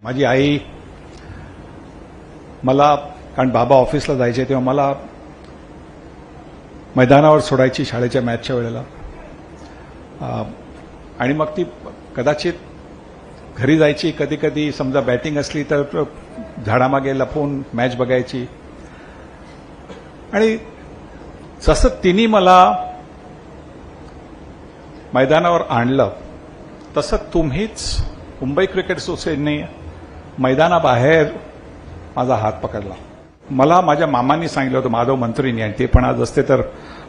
माझी आई मला, कारण बाबा ऑफिसला जायचे तेव्हा मला मैदानावर सोडायची शाळेच्या मॅचच्या वेळेला, आणि मग ती कदाचित घरी जायची. कधी कधी समजा बॅटिंग असली तर झाडामागे लपून मॅच बघायची. आणि जसं तिने मला मैदानावर आणलं तसं तुम्हीच मुंबई क्रिकेट असोसिएशनने मैदानाबाहेर माझा हात पकडला. मला माझ्या मामांनी सांगितलं होतं, माधव मंत्रींनी, आणि ते पण आज असते तर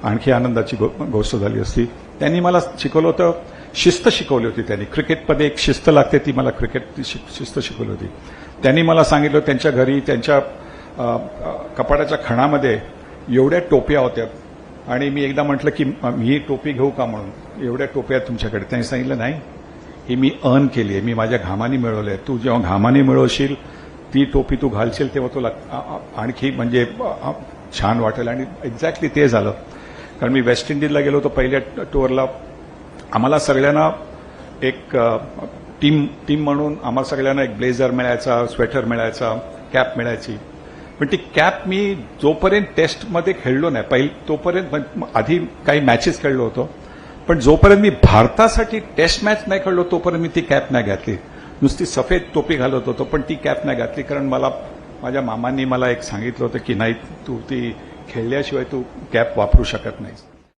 आणखी आनंदाची गोष्ट झाली असती. त्यांनी मला शिकवलं होतं, शिस्त शिकवली होती त्यांनी. क्रिकेटमध्ये एक शिस्त लागते, ती मला क्रिकेट शिस्त शिकवली होती. त्यांनी मला सांगितलं, त्यांच्या घरी त्यांच्या कपाटाच्या खणामध्ये एवढ्या टोप्या होत्या, आणि मी एकदा म्हटलं की ही टोपी घेऊ का म्हणून, एवढ्या टोप्या तुमच्याकडे. त्यांनी सांगितलं, नाही, ही मी अर्न केली आहे, मी माझ्या घामाने मिळवली आहे. तू जेव्हा घामाने मिळवशील ती टोपी तू घालशील तेव्हा तुला आणखी म्हणजे छान वाटेल. आणि एक्झॅक्टली ते झालं. कारण मी वेस्ट इंडिजला गेलो होतो पहिल्या टूरला. आम्हाला सगळ्यांना एक टीम म्हणून आम्हाला सगळ्यांना एक ब्लेझर मिळायचा, स्वेटर मिळायचा, कॅप मिळायची. पण ती कॅप मी जोपर्यंत टेस्टमध्ये खेळलो नाही तोपर्यंत, आधी काही मॅचेस खेळलो होतो, पण जोपर्यंत मी भारतासाठी टेस्ट मॅच नाही खेळलो तोपर्यंत मी ती कॅप नाही घातली. नुसती सफेद टोपी घालत होतो, पण ती कॅप नाही घातली. कारण मला माझ्या मामांनी मला एक सांगितलं होतं की नाही, तू ती खेळल्याशिवाय तू कॅप वापरू शकत नाहीस.